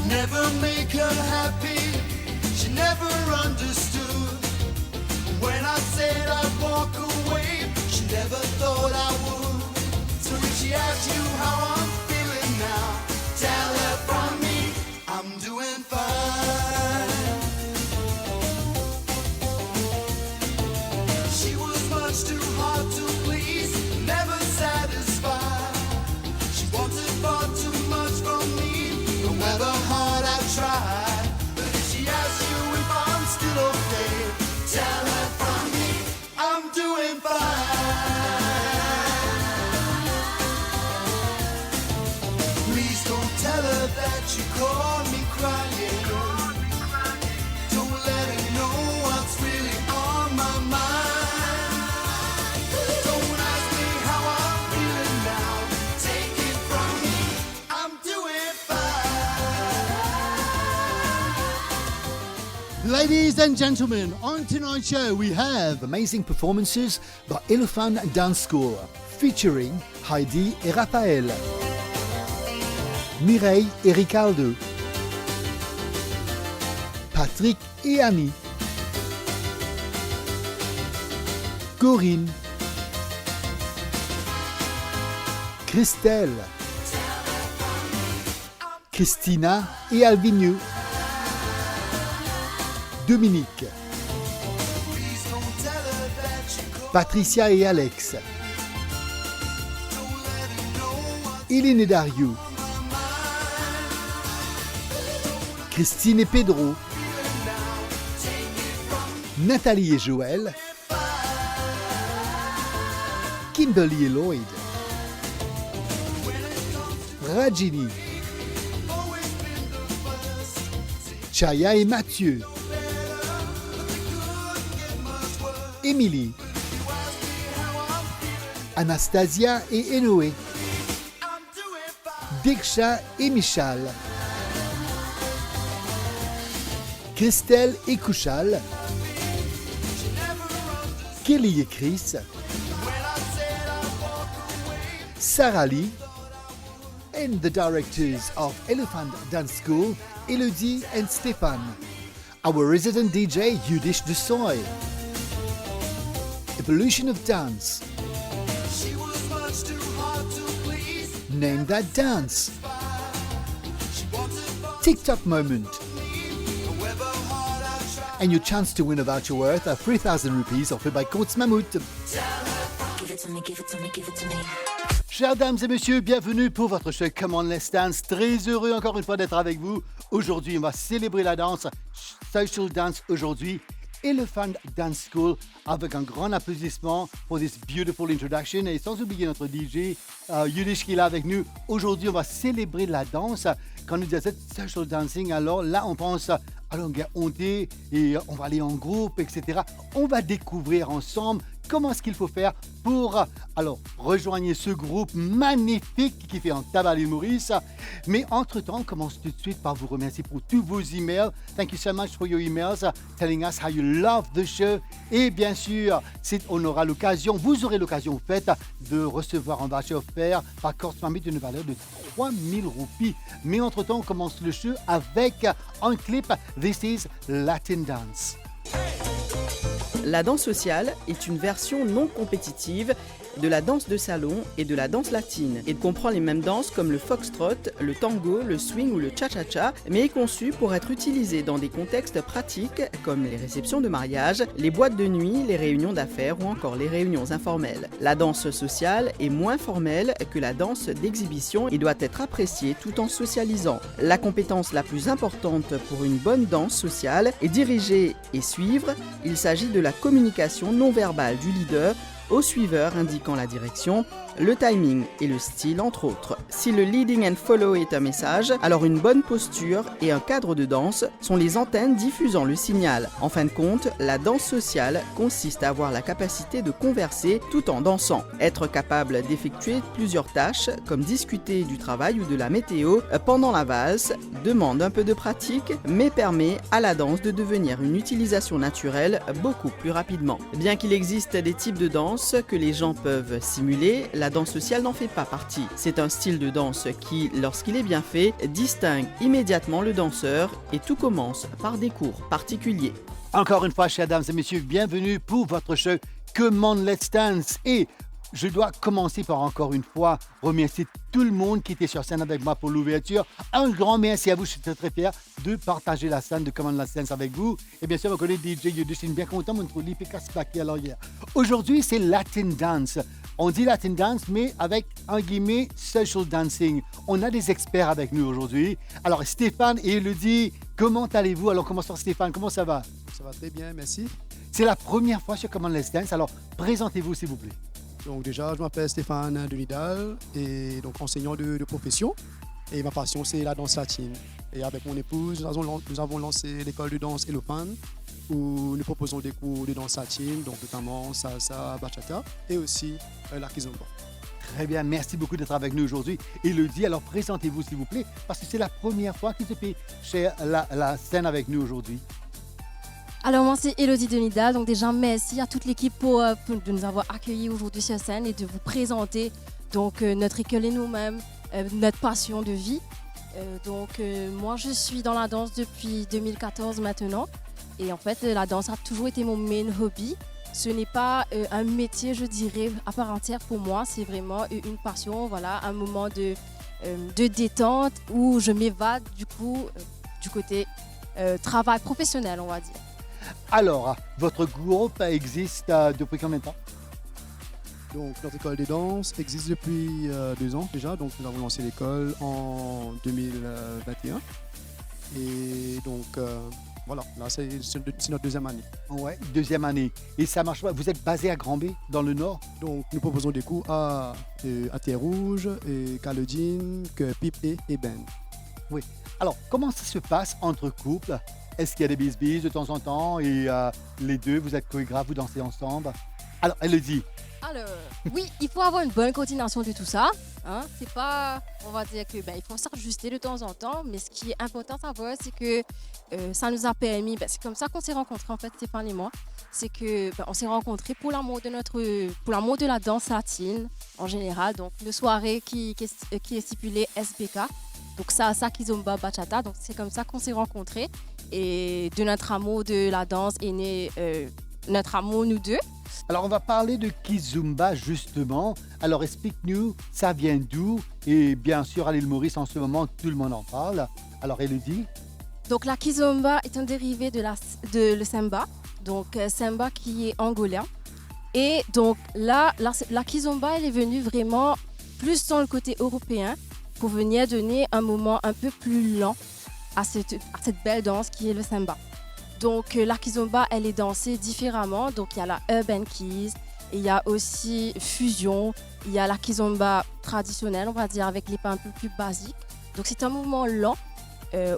Never make her happy, she never understood. When I said I'd walk away, she never thought I would. So if she asks you how I'm feeling now, tell her from me, I'm doing fine. She was much too hard to please, never satisfied. She wanted far too much from me, no matter hard I tried. But if she asks you if I'm still okay, tell her from me, I'm doing fine. Please don't tell her that you caught me crying. Don't let her know what's really on my mind. Don't ask me how I'm feeling now, take it from me, I'm doing fine. Ladies and gentlemen, on tonight's show we have Amazing performances by Elephant Dance School, featuring Heidi et Raphaël, Mireille et Ricardo, Patrick et Annie, Corinne, Christelle, Christina et Alvino, Dominique, Patricia et Alex, Hélène et Dario, Christine et Pedro, Nathalie et Joël, Kimberly et Lloyd, Rajini, Chaya et Mathieu, Émilie, Anastasia et Enoé, Diksha et Michal, Christelle et Kushal, Kelly et Chris, Sarah Lee, and the directors of Elephant Dance School, Elodie and Stefan. Our resident DJ, Yudish Dusoy. Evolution of Dance. Name that dance. TikTok moment. And your chance to win a voucher worth of 3,000 rupees offered by Courts Mammouth. Give it to me, give it to me, give it to me. Chers dames et messieurs, bienvenue pour votre show Come On Let's Dance. Très heureux encore une fois d'être avec vous. Aujourd'hui, on va célébrer la danse, Social Dance aujourd'hui, Elephant Dance School, avec un grand applaudissement pour this beautiful introduction. Et sans oublier notre DJ, Yudish qui est là avec nous. Aujourd'hui, on va célébrer la danse. Quand nous disons social dancing, alors là, on pense à l'ongé et on va aller en groupe, etc. On va découvrir ensemble comment est-ce qu'il faut faire pour rejoindre ce groupe magnifique qui fait un tabac à l'île Maurice. Mais entre-temps, on commence tout de suite par vous remercier pour tous vos emails. Thank you so much for your emails telling us how you love the show. Et bien sûr, vous aurez l'occasion en fait de recevoir un voucher offert par Courts Mammouth d'une valeur de 3000 roupies. Mais entre-temps, on commence le show avec un clip. This is Latin Dance. La danse sociale est une version non compétitive de la danse de salon et de la danse latine. Il comprend les mêmes danses comme le foxtrot, le tango, le swing ou le cha-cha-cha, mais est conçu pour être utilisé dans des contextes pratiques comme les réceptions de mariage, les boîtes de nuit, les réunions d'affaires ou encore les réunions informelles. La danse sociale est moins formelle que la danse d'exhibition et doit être appréciée tout en socialisant. La compétence la plus importante pour une bonne danse sociale est diriger et suivre. Il s'agit de la communication non verbale du leader au suiveur indiquant la direction, le timing et le style entre autres. Si le leading and follow est un message, alors une bonne posture et un cadre de danse sont les antennes diffusant le signal. En fin de compte, la danse sociale consiste à avoir la capacité de converser tout en dansant. Être capable d'effectuer plusieurs tâches comme discuter du travail ou de la météo pendant la valse demande un peu de pratique mais permet à la danse de devenir une utilisation naturelle beaucoup plus rapidement. Bien qu'il existe des types de danse que les gens peuvent simuler, la danse sociale n'en fait pas partie. C'est un style de danse qui, lorsqu'il est bien fait, distingue immédiatement le danseur et tout commence par des cours particuliers. Encore une fois, chers dames et messieurs, bienvenue pour votre show Come On Let's Dance. Et je dois commencer par encore une fois remercier tout le monde qui était sur scène avec moi pour l'ouverture. Un grand merci à vous, je suis très fier de partager la scène de Come On Let's Dance avec vous. Et bien sûr, vous connaissez DJ Yudish, je suis bien content de me trouver à l'arrière. Aujourd'hui, c'est Latin Dance. On dit Latin Dance, mais avec, un guillemets, social dancing. On a des experts avec nous aujourd'hui. Alors, Stéphane et Elodie, comment allez-vous? Alors, commençons par Stéphane, comment ça va? Ça va très bien, merci. C'est la première fois sur Come On Let's Dance, alors présentez-vous s'il vous plaît. Donc déjà, je m'appelle Stéphane Denidal et donc enseignant de profession. Et ma passion, c'est la danse latine. Et avec mon épouse, nous avons lancé l'école de danse Elephant, où nous proposons des cours de danse latine, donc notamment salsa, bachata et aussi la kizomba. Très bien, merci beaucoup d'être avec nous aujourd'hui. Elodie, alors présentez-vous s'il vous plaît, parce que c'est la première fois que tu fais chez la scène avec nous aujourd'hui. Alors moi c'est Elodie Denida, donc déjà merci à toute l'équipe de nous avoir accueillis aujourd'hui sur scène et de vous présenter donc notre école et nous-mêmes, notre passion de vie. Moi je suis dans la danse depuis 2014 maintenant et en fait la danse a toujours été mon main hobby. Ce n'est pas un métier je dirais à part entière pour moi, c'est vraiment une passion, voilà, un moment de détente où je m'évade du coup du côté travail professionnel on va dire. Alors, votre groupe existe depuis combien de temps? Donc notre école de danse existe depuis 2 ans déjà, donc nous avons lancé l'école en 2021. Et donc voilà, là c'est notre deuxième année. Ouais, deuxième année. Et ça marche pas. Vous êtes basé à Grand-B, dans le Nord? Donc nous proposons des cours à Terre-Rouge, Caledine, Pipe et Ben. Oui. Alors, comment ça se passe entre couples? Est-ce qu'il y a des bis-bis de temps en temps et les deux, vous êtes chorégraphes, vous dansez ensemble? Alors, elle le dit. Alors, oui, il faut avoir une bonne coordination de tout ça. Hein? C'est pas, on va dire que il faut s'ajuster de temps en temps, mais ce qui est important à savoir, c'est que ça nous a permis, c'est comme ça qu'on s'est rencontrés en fait, Stéphane et moi. C'est que on s'est rencontrés pour l'amour de la danse latine en général. Donc, une soirée qui est stipulée SBK. Donc salsa, kizomba, bachata. Donc c'est comme ça qu'on s'est rencontrés. Et de notre amour de la danse est né notre amour, nous deux. Alors, on va parler de kizomba, justement. Alors, explique-nous, ça vient d'où? Et bien sûr, à l'île Maurice, en ce moment, tout le monde en parle. Alors, Elodie? Donc, la kizomba est un dérivé de le samba. Donc, samba qui est angolais. Et donc, là, la kizomba, elle est venue vraiment plus dans le côté européen pour venir donner un moment un peu plus lent à cette belle danse qui est le samba. Donc la kizomba, elle est dansée différemment. Donc il y a la urban keys, il y a aussi fusion, il y a la kizomba traditionnelle, on va dire, avec les pas un peu plus basiques. Donc c'est un mouvement lent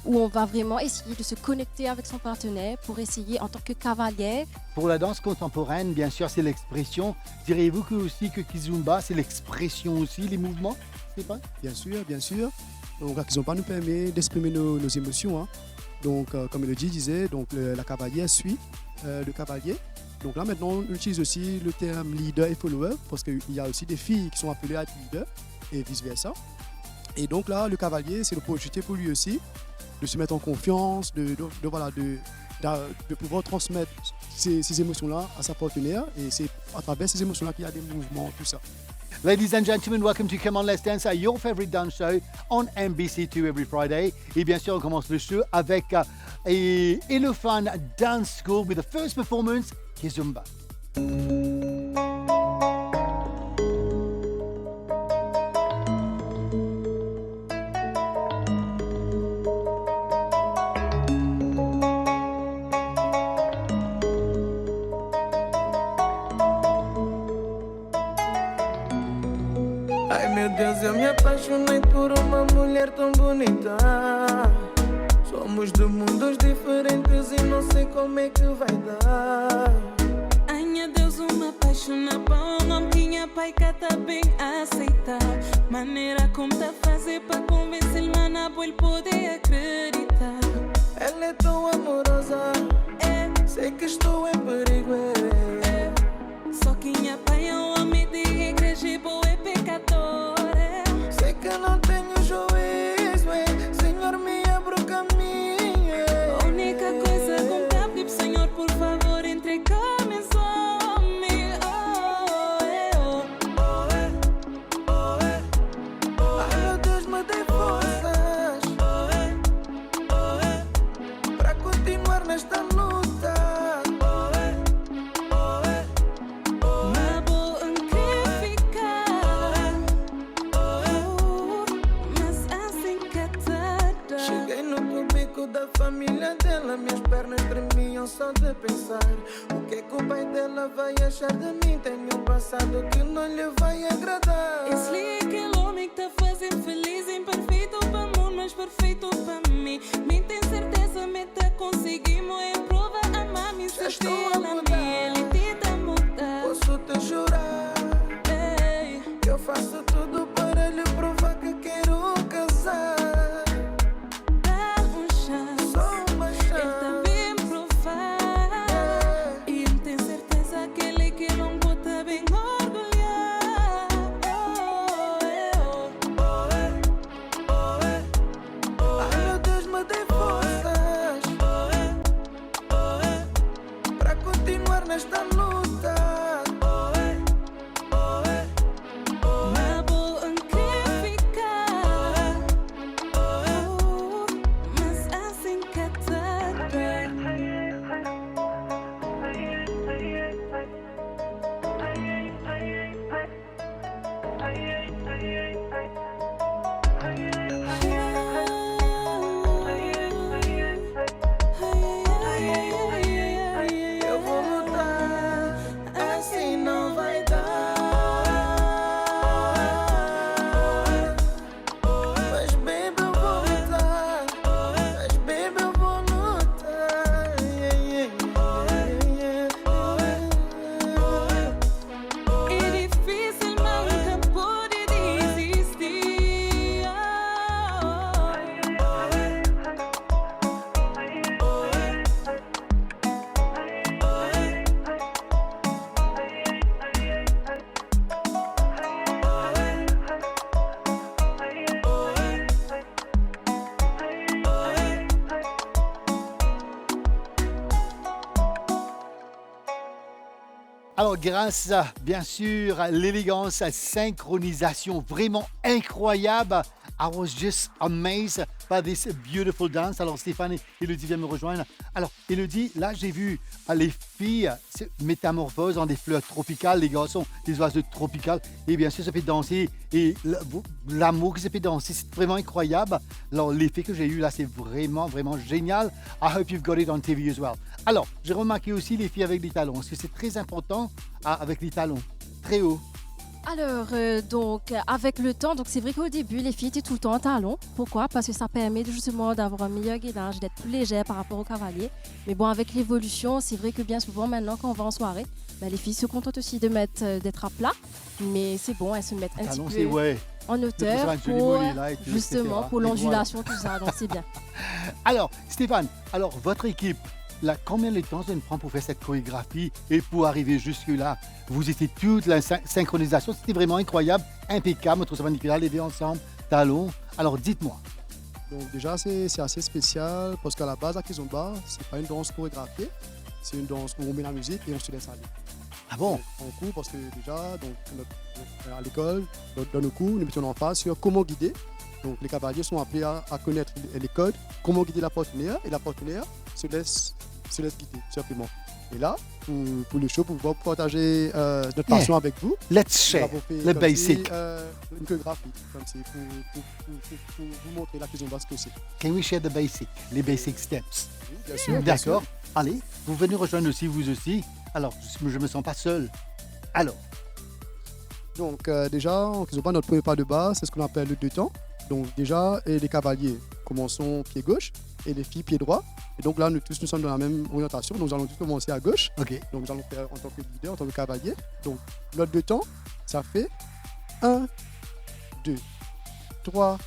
où on va vraiment essayer de se connecter avec son partenaire pour essayer en tant que cavalière. Pour la danse contemporaine, bien sûr, c'est l'expression. Diriez-vous que kizomba, c'est l'expression aussi, les mouvements, Stéphane? Bien sûr, bien sûr. Donc la kizomba nous permet d'exprimer nos émotions. Hein. Donc comme Elodie disait, donc la cavalière suit le cavalier. Donc là maintenant on utilise aussi le terme leader et follower parce qu'il y a aussi des filles qui sont appelées à être leader et vice versa. Et donc là le cavalier c'est l'opportunité pour lui aussi de se mettre en confiance, de de pouvoir transmettre ces émotions-là à sa partenaire. Et c'est à travers ces émotions-là qu'il y a des mouvements, tout ça. Ladies and gentlemen, welcome to Come On Let's Dance, your favorite dance show on NBC2 every Friday. Et bien sûr, on commence le show avec Elephant Dance School with the first performance, Kizomba. Ai meu Deus, eu me apaixonei por uma mulher tão bonita. Somos de mundos diferentes e não sei como é que vai dar. Ai meu Deus, me apaixona por um homem que minha pai cá tá bem aceitar. Maneira como tá fazer pra convencer ele, mana, pra ele poder acreditar. Ela é tão amorosa, sei que estou em perigo. Só que minha pai é um homem de igreja e boa é pecador. Sei que não tenho juízo, Senhor, me abre o caminho. A única coisa com que eu pedir, Senhor, por favor, entrega-me só me. Ai meu Deus, me dê forças pra continuar nesta luta. Na boa querer ficar, mas assim catada. Cheguei no público da família dela, minhas pernas tremiam só de pensar. O que é que o pai dela vai achar de mim? Tenho um passado que não lhe vai agradar. Esse é aquele homem que tá fazendo feliz, imperfeito para o mundo, mas perfeito para mim. Me tem certeza, me tá conseguindo, é prova a mami, Já se estou a ela mudar. me, ele tenta mudar. Posso te jurar Ei, que eu faço tudo para lhe provar que quero casar. dá chance, Só uma ele tá chance. bem provar. E ele tem certeza que ele que não bota bem orgulhar. Ai meu Deus, me dê forças pra continuar nesta luta. Na boa querer ficar, mas assim catada. Eu vou lutar, assim não vai dar. Mas baby eu vou lutar, mas baby eu vou lutar. É difícil, mas nunca pude desistir. Alors, grâce, bien sûr, à l'élégance, à la synchronisation vraiment incroyable, I was just amazed by this beautiful dance. Alors, Stéphane et Elodie viennent me rejoindre. Alors, Elodie, là, j'ai vu les filles se métamorphosent en des fleurs tropicales, les garçons, des oiseaux tropicales. Et bien sûr, ça fait danser. Et l'amour que ça fait danser, c'est vraiment incroyable. Alors, l'effet que j'ai eu là, c'est vraiment, vraiment génial. I hope you've got it on TV as well. Alors, j'ai remarqué aussi les filles avec les talons. Est-ce que c'est très important avec les talons très haut? Alors, avec le temps, donc c'est vrai qu'au début, les filles étaient tout le temps en talons. Pourquoi? Parce que ça permet justement d'avoir un meilleur gainage, d'être plus légère par rapport au cavalier. Mais bon, avec l'évolution, c'est vrai que bien souvent, maintenant, quand on va en soirée, les filles se contentent aussi d'être à plat. Mais c'est bon, elles se mettent un petit Talons, peu c'est ouais. en hauteur faire un joli pour, mollet là et tout, justement, etc. pour Et l'ondulation, tout ça. Donc, c'est bien. Alors, Stéphane, votre équipe, là, combien de temps ça nous prend pour faire cette chorégraphie et pour arriver jusque-là? Vous étiez toute la synchronisation, c'était vraiment incroyable, impeccable. Notre Nicolas, les deux ensemble, talons. Alors, dites-moi. Donc déjà, c'est assez spécial parce qu'à la base, la kizomba, c'est pas une danse chorégraphiée, c'est une danse où on met la musique et on se laisse aller. Ah bon? En cours, parce que déjà, donc, à l'école, dans nos cours, nous mettons en face sur comment guider. Donc les cavaliers sont appelés à connaître les codes, comment guider la partenaire, et la partenaire se laisse guider, simplement. Et là, pour le show, pour pouvoir partager notre passion avec vous, Let's nous share avons fait the comme basic. si, une chorégraphie, comme c'est pour vous montrer la kizomba ce que c'est. Can we share the basic? Les basic steps. Oui, bien sûr. D'accord. Allez, vous venez rejoindre aussi, vous aussi. Alors, je ne me sens pas seul. Alors, Donc déjà, en kizomba, notre premier pas de base, c'est ce qu'on appelle le deux temps. Donc déjà, et les cavaliers, commençons pied gauche et les filles pied droit. Et donc là, nous sommes dans la même orientation. Donc nous allons tous commencer à gauche. ok. Donc nous allons faire en tant que leader, en tant que cavalier. Donc notre deux temps, ça fait 1, 2, 3,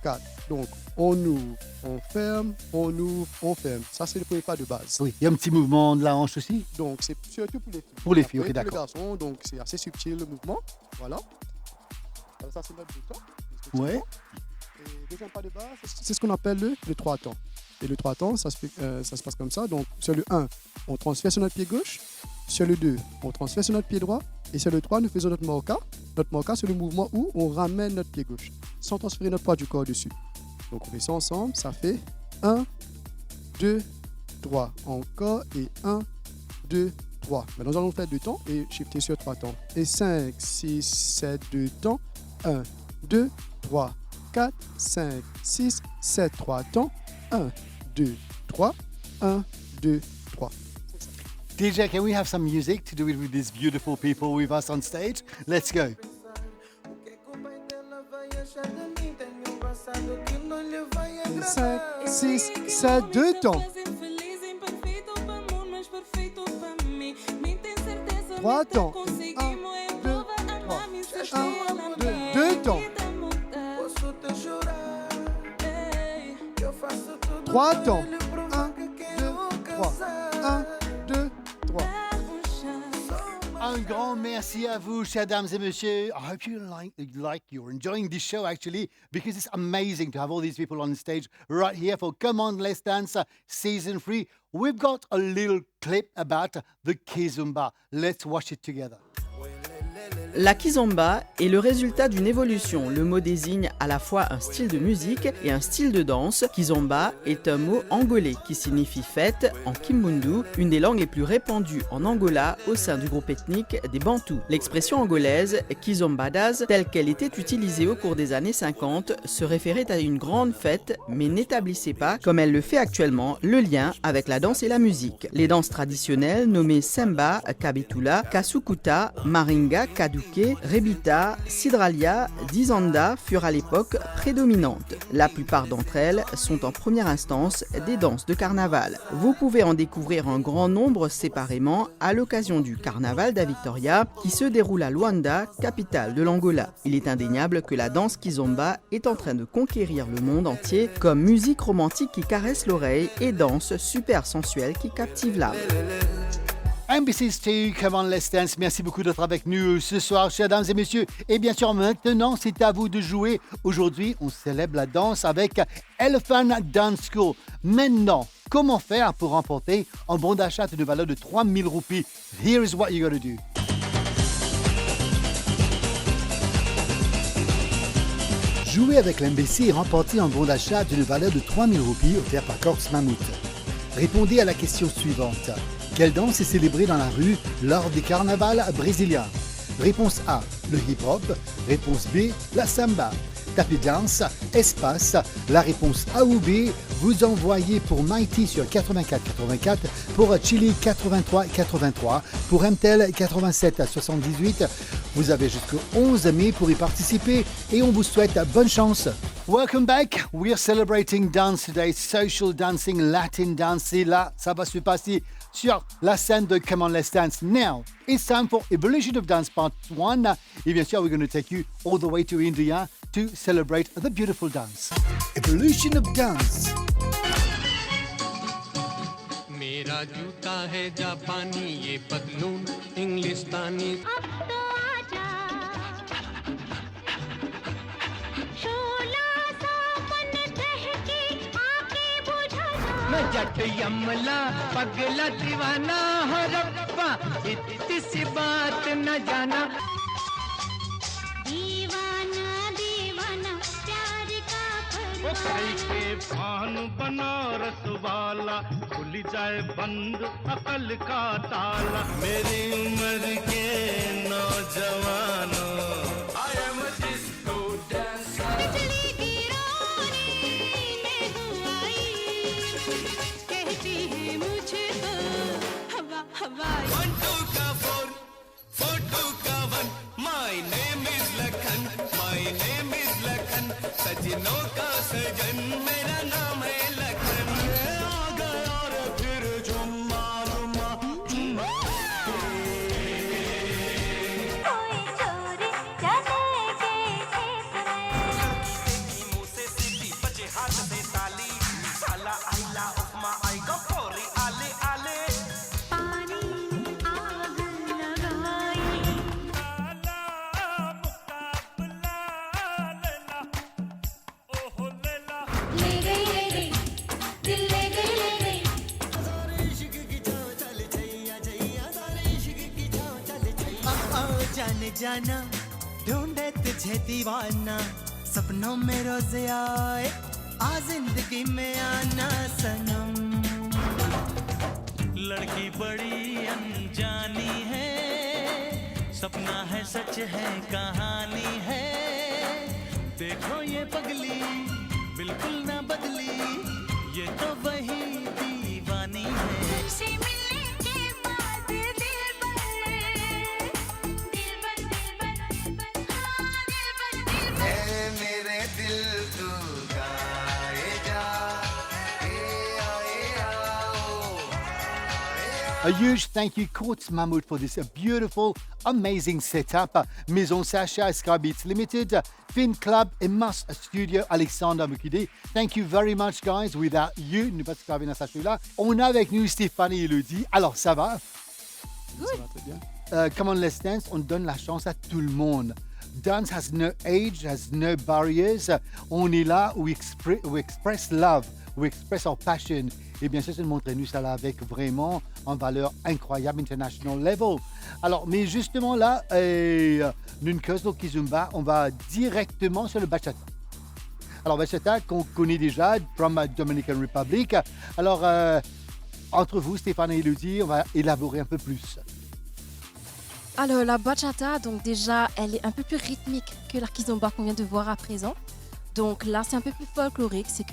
4. Donc on ouvre, on ferme, on ouvre, on ferme. Ça, c'est le premier pas de base. Oui, il y a un petit mouvement de la hanche aussi. Donc c'est surtout pour les filles. Pour les filles, Après, ok, pour d'accord. les garçons, donc c'est assez subtil le mouvement. Voilà. Alors, ça, c'est notre deux temps. Ouais. Et deuxième pas de base, c'est ce qu'on appelle le 3 temps. Et le 3 temps, ça se passe comme ça. Donc, sur le 1, on transfère sur notre pied gauche. Sur le 2, on transfère sur notre pied droit. Et sur le 3, nous faisons notre morka. Notre morka, c'est le mouvement où on ramène notre pied gauche sans transférer notre poids du corps dessus. Donc, on fait ça ensemble. Ça fait 1, 2, 3. Encore. Et 1, 2, 3. Maintenant, nous allons faire 2 temps et shifter sur 3 temps. Et 5, 6, 7, 2 temps. 1, 2, 3, 4, 5, 6, 7, 3 temps. 1, 2, 3, 1, 2, 3. DJ, can we have some music to do it with these beautiful people with us on stage? Let's go. O que é que o pai dela vai achar de mim? Tenho um passado que não lhe vai agradar. 5, 6, 7, 2 temps. Infeliz, imperfeito para o mundo, mas perfeito para mim. Nem tem certeza, 3 temps. conseguimos. 1, 2, 3. 1, 2, 2 temps. Posso te jurar que eu faço tudo 3 pra temps. ele 1, provar que 2, quero 3. casar. 1, 2, 3. Un grand merci à vous, chers dames et messieurs. I hope you're enjoying this show actually, because it's amazing to have all these people on stage right here for Come On Let's Dance Season 3. We've got a little clip about the kizomba. Let's watch it together. La kizomba est le résultat d'une évolution. Le mot désigne à la fois un style de musique et un style de danse. Kizomba est un mot angolais qui signifie fête en Kimbundu, une des langues les plus répandues en Angola au sein du groupe ethnique des Bantous. L'expression angolaise kizombadas, telle qu'elle était utilisée au cours des années 50, se référait à une grande fête, mais n'établissait pas, comme elle le fait actuellement, le lien avec la danse et la musique. Les danses traditionnelles nommées Semba, Kabitula, Kasukuta, Maringa, Kaduke, Rebita, Sidralia, Dizanda furent à l'époque prédominantes. La plupart d'entre elles sont en première instance des danses de carnaval. Vous pouvez en découvrir un grand nombre séparément à l'occasion du carnaval da Victoria qui se déroule à Luanda, capitale de l'Angola. Il est indéniable que la danse kizomba est en train de conquérir le monde entier comme musique romantique qui caresse l'oreille et danse super sensuelle qui captive l'âme. NBC2, Come On Let's Dance, merci beaucoup d'être avec nous ce soir, chers dames et messieurs. Et bien sûr, maintenant, c'est à vous de jouer. Aujourd'hui, on célèbre la danse avec Elephant Dance School. Maintenant, comment faire pour remporter un bon d'achat de valeur de 3000 roupies? Here is what you got to do. Jouer avec l'MBC et remporter un bon d'achat d'une valeur de 3000 roupies offert par Corse Mammouth. Répondez à la question suivante. Quelle danse est célébrée dans la rue lors des carnavals brésiliens? Réponse A, le hip-hop. Réponse B, la samba. Tapez danse, espace, la réponse A ou B. Vous envoyez pour Mighty sur 8484, pour Chili 8383, pour MTEL 8778. Vous avez jusqu'au 11 mai pour y participer et on vous souhaite bonne chance. Welcome back. We are celebrating dance today, social dancing, Latin dance. Et là, ça va se passer sur la scène de Come On Let's Dance. Now, it's time for Evolution of Dance Part 1. Et bien sûr, we're going to take you all the way to India to celebrate the beautiful dance. Evolution of Dance. मेरा जूता है जापानी ये पतलून इंग्लिस्तानी शोला सा मन दहक जट यमला पगला दीवाना हो रब्बा इतनी सी बात न जाना दीवाना दीवाना प्यार का के पान बनारस वाला खुल जाए बंद अकल का ताला मेरी उम्र के नौजवानों I am a disco dancer बिजली की रोनी में हूँ आई कहती है मुझको हवा हवाई 1 2 का 4 4 2 का 1 My name is Lakhan My name is Lakhan सजनों का सजन मेरा नाम है लखन आ गया रे फिर जुम्मा जुम्मा कोई चोरी चले के खेत में मुंह से सीधी बजे हाथ से ताली साला आइला उपमा आएगा फौरी आले आले पानी आग लगाई ले गई दिल ले गई जाने जाना ढूंढे तुझे दीवाना सपनों में रोज आए आ जिंदगी में आना सनम लड़की बड़ी अनजानी है सपना है सच है कहानी है देखो ये पगली बिल्कुल ना बदली ये तो वही दीवानी है तुझसे मिलने के बाद दिल बन हाँ दिल बन मेरे दिल तू गाए जा A huge thank you, Courts Mahmoud, for this beautiful, amazing setup. Maison Sacha, Sky Beats Limited, Fin Club, et Mas Studio, Alexander Mukide. Thank you very much, guys. Without you, nous pas Sky Sacha là. On a avec nous Stéphanie Elodie. Alors, ça va? Ça va très bien. Come on, let's dance. On donne la chance à tout le monde. Dance has no age, has no barriers. On est là, we express love, we express our passion. Et bien sûr, c'est de montrer nous ça là avec vraiment en valeur incroyable, international level. Alors, mais justement là, Nunkos au Kizumba, on va directement sur le bachata. Alors, bachata qu'on connaît déjà, from Dominican Republic. Alors, entre vous, Stéphane et Elodie, on va élaborer un peu plus. Alors la bachata, donc déjà, elle est un peu plus rythmique que la kizomba qu'on vient de voir à présent. Donc là, c'est un peu plus folklorique, c'est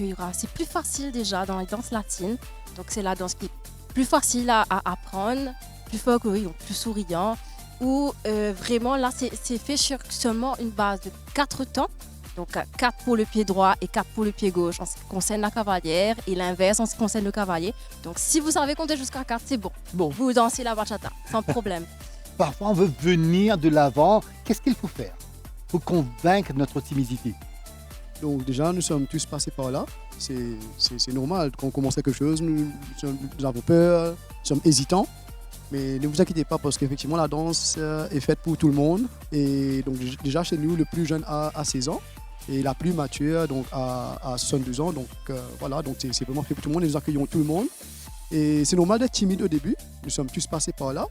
plus facile déjà dans les danses latines. Donc c'est la danse qui est plus facile à apprendre, plus folklorique, donc plus souriant. Où vraiment là, c'est fait sur seulement une base de 4 temps. Donc 4 pour le pied droit et 4 pour le pied gauche en ce qui concerne la cavalière et l'inverse en ce qui concerne le cavalier. Donc si vous savez compter jusqu'à 4, c'est bon. Vous dansez la bachata sans problème. Parfois, on veut venir de l'avant. Qu'est-ce qu'il faut faire pour convaincre notre timidité? Donc déjà, nous sommes tous passés par là. C'est normal. Quand on commence quelque chose, nous avons peur, nous sommes hésitants. Mais ne vous inquiétez pas parce qu'effectivement, la danse est faite pour tout le monde. Et donc déjà, chez nous, le plus jeune a 16 ans et la plus mature donc, a 62 ans. Donc voilà, donc c'est vraiment fait pour tout le monde et nous accueillons tout le monde. Et c'est normal d'être timide au début. Nous sommes tous passés par là.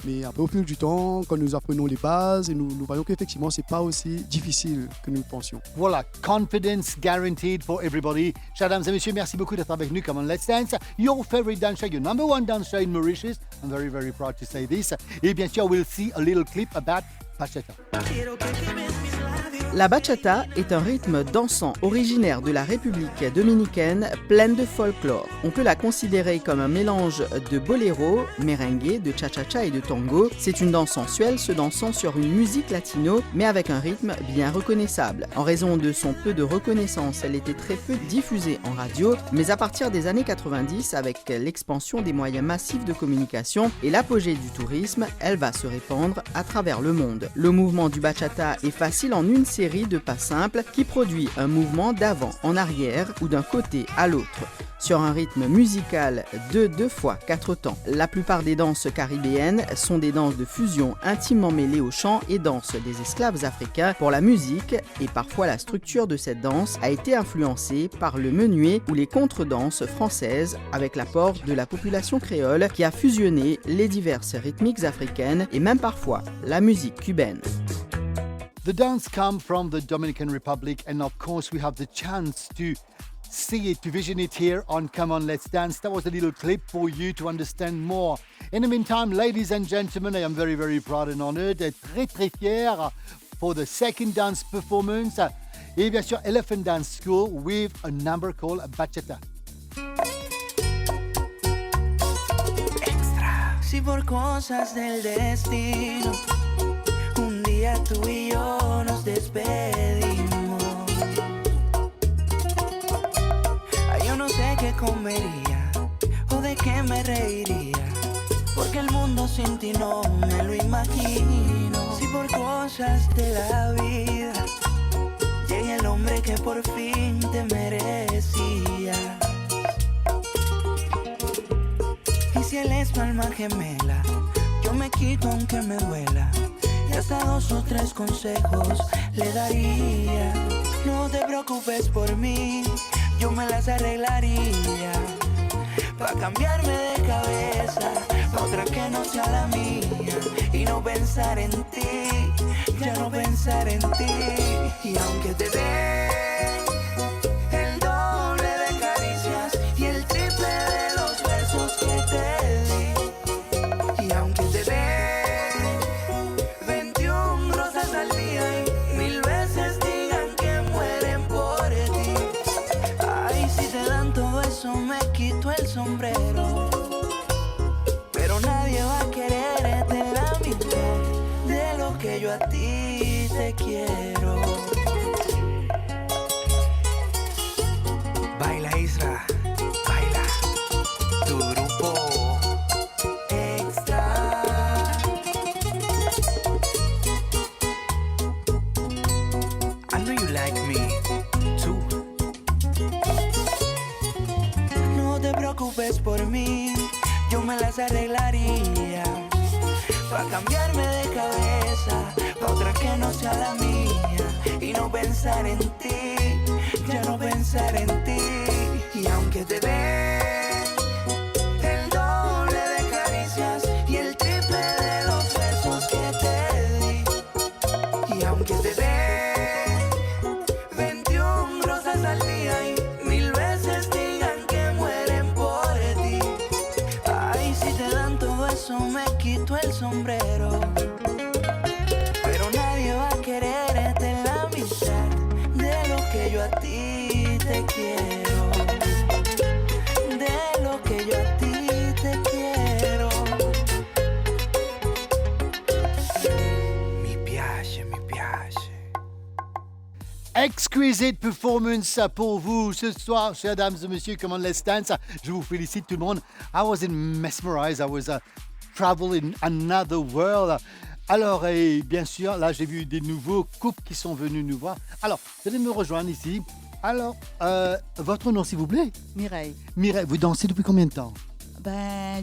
Mais après, au fil du temps, quand nous apprenons les bases, et nous voyons qu'effectivement, ce n'est pas aussi difficile que nous le pensions. Voilà, confidence guaranteed for everybody. Chers dames et messieurs, merci beaucoup d'être avec nous. Come on, let's dance. Your favorite dance show, your number one dance show in Mauritius. I'm very, very proud to say this. Et bien sûr, we'll see a little clip about bachata. La bachata est un rythme dansant originaire de la République dominicaine pleine de folklore. On peut la considérer comme un mélange de boléro, merengue, de cha-cha-cha et de tango. C'est une danse sensuelle se dansant sur une musique latino mais avec un rythme bien reconnaissable. En raison de son peu de reconnaissance, elle était très peu diffusée en radio, mais à partir des années 90, avec l'expansion des moyens massifs de communication et l'apogée du tourisme, elle va se répandre à travers le monde. Le mouvement du bachata est facile en une série de pas simples qui produit un mouvement d'avant en arrière ou d'un côté à l'autre, sur un rythme musical de 2 fois 4 temps. La plupart des danses caribéennes sont des danses de fusion intimement mêlées au chant et danse des esclaves africains pour la musique, et parfois la structure de cette danse a été influencée par le menuet ou les contredanses françaises avec l'apport de la population créole qui a fusionné les diverses rythmiques africaines et même parfois la musique cubaine. The dance comes from the Dominican Republic, and of course, we have the chance to see it, to vision it here on Come On Let's Dance. That was a little clip for you to understand more. In the meantime, ladies and gentlemen, I am very, very proud and honored, très, très fier for the second dance performance. Et bien sûr, Elephant Dance School with a number called Bachata. Si por cosas del destino un día tú y yo nos despedimos, ay, yo no sé qué comería o de qué me reiría, porque el mundo sin ti no me lo imagino. Si por cosas de la vida llega el hombre que por fin te merecía, y si él es tu alma gemela, yo me quito aunque me duela, y hasta 2 o 3 consejos le daría. No te preocupes por mí, yo me las arreglaría, pa' cambiarme de cabeza, pa' otra que no sea la mía, y no pensar en ti, ya no pensar en ti. Y aunque te dé el doble de caricias y el triple de los besos que te di, y aunque te dé 21 rosas al día y 1000 veces digan que mueren por ti, ay, si te dan todo eso me quito el sombrero, pero nadie va a quererte la mitad de lo que yo a ti te quiero. Baila Isra, baila tu grupo extra. I know you like me too. No te preocupes por mí, yo me las arreglaría, pa' cambiarme de cabeza, pa' otra que no sea la mía, y no pensar en ti, ya no pensar en ti. Y aunque te dé el doble de caricias y el triple de los besos que te di, y aunque te dé 21 rosas al día y 1000 veces digan que mueren por ti, ay, si te dan todo eso me quito el sombrero, pero nadie va a quererte la mitad de lo que yo a ti te quiero, de lo que yo a ti te quiero. Mi piace, mi piace. Exquisite performance pour vous ce soir, chers dames et messieurs, Come On Let's Dance. Je vous félicite tout le monde. I was mesmerized. I was traveling another world. Alors, et bien sûr, là, j'ai vu des nouveaux couples qui sont venus nous voir. Alors, vous allez me rejoindre ici. Alors, votre nom, s'il vous plaît? Mireille. Mireille, vous dansez depuis combien de temps?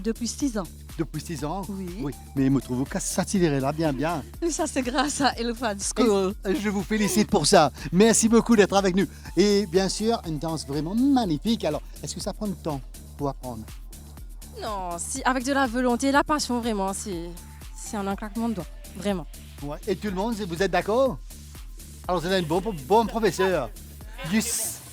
Depuis 6 ans. Depuis 6 ans? Oui. Mais je me trouve satisfait là, bien, bien. Ça, c'est grâce à Elephant School. Et je vous félicite pour ça. Merci beaucoup d'être avec nous. Et bien sûr, une danse vraiment magnifique. Alors, est-ce que ça prend du temps pour apprendre? Non, si, avec de la volonté, la passion, vraiment, c'est un claquement de doigts. Vraiment. Ouais. Et tout le monde, vous êtes d'accord? Alors, vous êtes un bon professeur.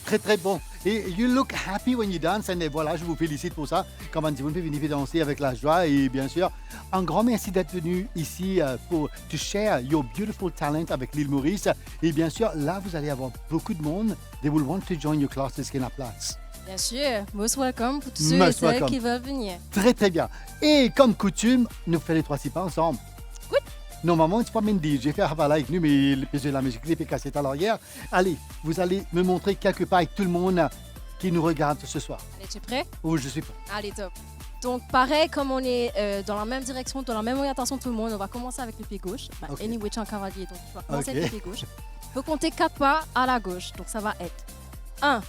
Très, très bon. Et you look happy when you dance. Et voilà, je vous félicite pour ça. Comme on dit, vous pouvez venir danser avec la joie. Et bien sûr, un grand merci d'être venu ici pour to share your beautiful talent avec l'île Maurice. Et bien sûr, là, vous allez avoir beaucoup de monde. They will want to join your classes qui est en place. Bien sûr, most welcome pour tous ceux et celles qui veulent venir. Très, très bien. Et comme coutume, nous faisons les 3 pas ensemble. Good. Normalement, c'est pas Mendy. J'ai fait Havala avec nous, mais j'ai la musique clip et cassette à l'arrière. Allez, vous allez me montrer quelques pas avec tout le monde qui nous regarde ce soir. Allez, tu es prêt? Oui, je suis prêt. Allez, top. Donc, pareil, comme on est dans la même direction, dans la même orientation que tout le monde, on va commencer avec le pied gauche. Ok. Anyway, tu es un cavalier, donc tu vas commencer Ok. avec le pied gauche. Il faut compter 4 pas à la gauche. Donc, ça va être 1,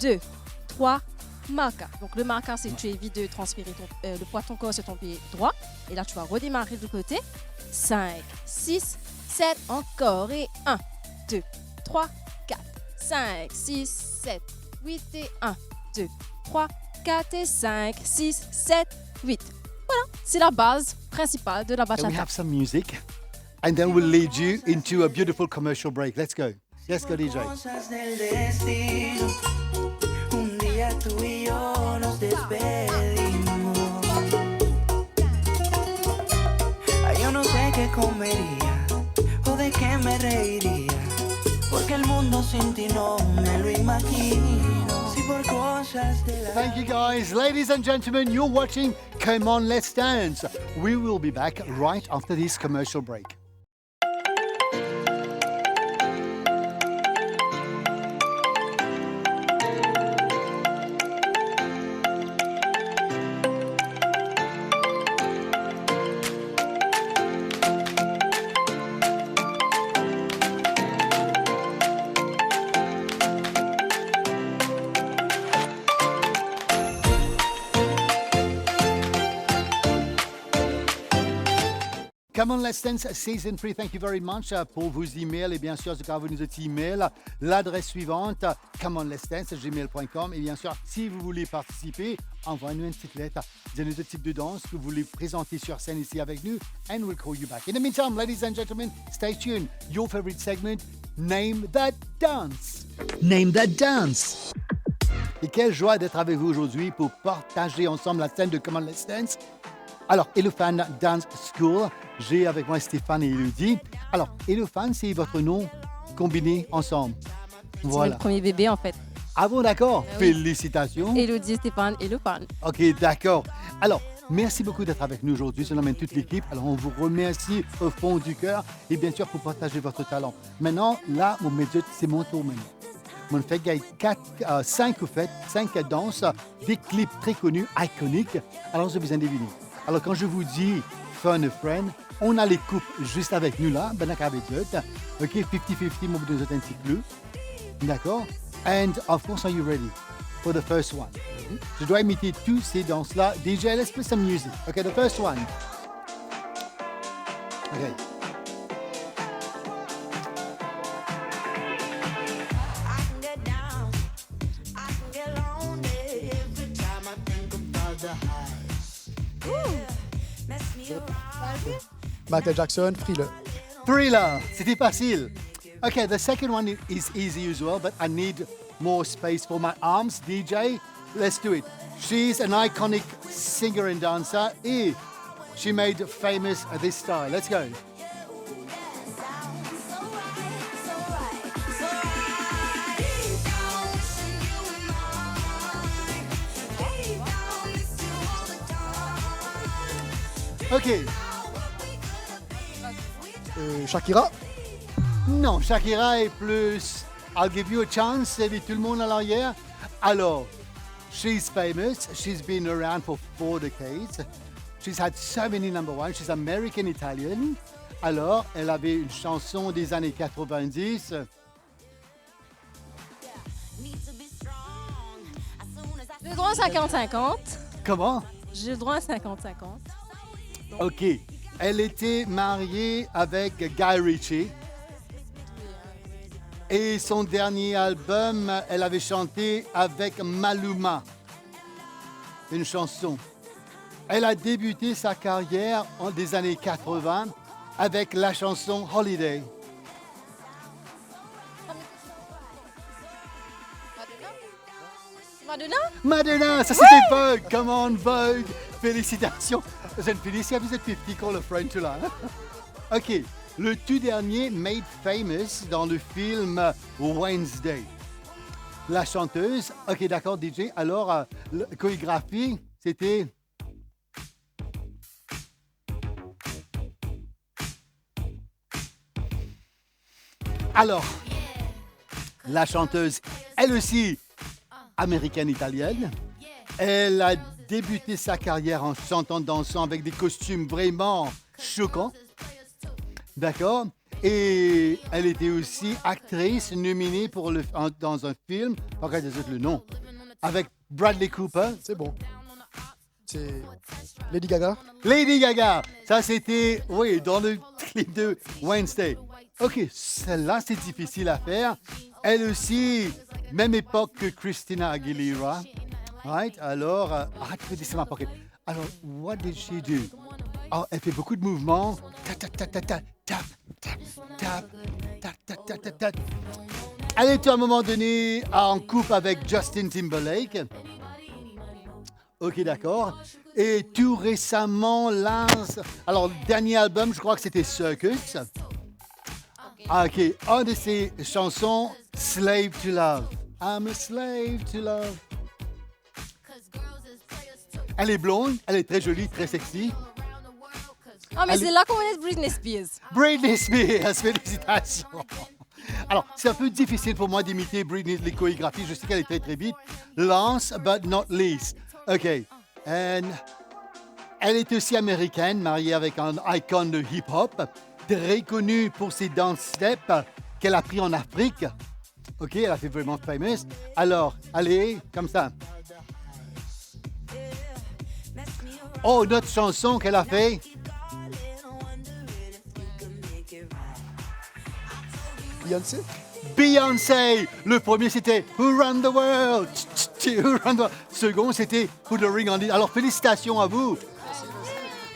2, 3, marca. Donc, le marca, c'est que tu évites de transférer le poids de ton corps sur ton pied droit. Et là, tu vas redémarrer de côté. 5, 6, 7, encore. Et 1, 2, 3, 4, 5, 6, 7, 8 et 1, 2, 3, 4 et 5, 6, 7, 8. Voilà, c'est la base principale de la And we bachata. have some music, and then we'll lead you into a beautiful commercial break. Let's go. Let's go, DJ. Cosas del destino, un día tú y yo nos despedimos. Ay, yo no sé qué comería o de qué me reiría, porque el mundo sin ti no me lo imagino. Si por cosas de la Thank you, guys. Ladies and gentlemen, you're watching Come On, Let's Dance. We will be back right after this commercial break. Come on, Let's Dance Season 3. Thank you very much pour vos emails et bien sûr, ce que vous nous emails. L'adresse suivante, comeonlet'sdance@gmail.com. Et bien sûr, si vous voulez participer, envoyez-nous une petite lettre. Dites-nous le type de danse que vous voulez présenter sur scène ici avec nous, and we'll call you back. In the meantime, ladies and gentlemen, stay tuned. Your favorite segment, Name That Dance. Name That Dance. Et quelle joie d'être avec vous aujourd'hui pour partager ensemble la scène de Come On, Let's Dance. Alors, Elephant Dance School, j'ai avec moi Stéphane et Elodie. Alors, Elephant, c'est votre nom combiné ensemble. C'est Voilà. le premier bébé, en fait. Ah bon, d'accord. Ah oui. Félicitations. Elodie, Stéphane et le fan. OK, d'accord. Alors, merci beaucoup d'être avec nous aujourd'hui. Je nomme toute l'équipe. Alors, on vous remercie au fond du cœur et bien sûr pour partager votre talent. Maintenant, là, c'est mon tour maintenant. Mon fait, il y a 5 danses, des clips très connus, iconiques. Alors, je vous en deviner. Alors, quand je vous dis Fun Friend, on a les coupes juste avec nous là, ben avec eux. OK, 50-50, mon bout de un petit peu. D'accord? And of course, are you ready for the first one? Je dois imiter tous ces danses-là. DJ, let's play some music. OK, the first one. OK. Michael Jackson, Thriller. Thriller, c'était facile. Okay, the second one is easy as well, but I need more space for my arms. DJ, let's do it. She's an iconic singer and dancer, and she made famous this style. Let's go. OK. Shakira. Non, Shakira est plus. I'll give you a chance, et tout le monde à l'arrière. Alors, she's famous. She's been around for 4 decades. She's had so many number one. She's American Italian. Alors, elle avait une chanson des années 90. J'ai le droit à 50-50. Comment? J'ai le droit à 50-50. OK. Elle était mariée avec Guy Ritchie. Et son dernier album, elle avait chanté avec Maluma. Une chanson. Elle a débuté sa carrière en des années 80 avec la chanson Holiday. Madonna? Madonna, ça c'était Vogue. Come on, Vogue. Félicitations. Jeune Félicia, vous êtes petit qu'on le French là. OK. Le tout dernier, Made Famous dans le film Wednesday. La chanteuse, OK, d'accord, DJ. Alors, la chorégraphie, c'était. Alors, la chanteuse, elle aussi, américaine-italienne. Elle a débuté sa carrière en chantant, dansant avec des costumes vraiment choquants. D'accord? Et elle était aussi actrice nominée dans un film, regardez le nom, avec Bradley Cooper. C'est bon. C'est Lady Gaga. Lady Gaga. Ça, c'était, oui, dans le clip de Wednesday. OK, celle-là, c'est difficile à faire. Elle aussi, même époque que Christina Aguilera. Right? Alors, c'est ma pocket. Alors, what did she do? Oh, elle fait beaucoup de mouvements. Tap, tap, tap, tap, tap, tap, tap, tap, tap, tap, tap, tap, tap. Elle était à un moment donné en couple avec Justin Timberlake. OK, d'accord. Et tout récemment, alors, le dernier album, je crois que c'était Circus. OK, une de ses chansons, Slave to Love. I'm a slave to love. Elle est blonde, elle est très jolie, très sexy. Ah, mais c'est là qu'on est Britney Spears. Britney Spears, félicitations. Alors, c'est un peu difficile pour moi d'imiter Britney, les chorégraphies. Je sais qu'elle est très, très vite. Last but not least. OK. And elle est aussi américaine, mariée avec un icon de hip-hop, très connue pour ses dance steps qu'elle a pris en Afrique. OK, elle a fait vraiment famous. Alors, allez, comme ça. Oh, notre chanson qu'elle a fait. Beyoncé. Beyoncé. Le premier, c'était Who Run the World. Who Run the World. Second, c'était Put the Ring on It. Alors, félicitations à vous.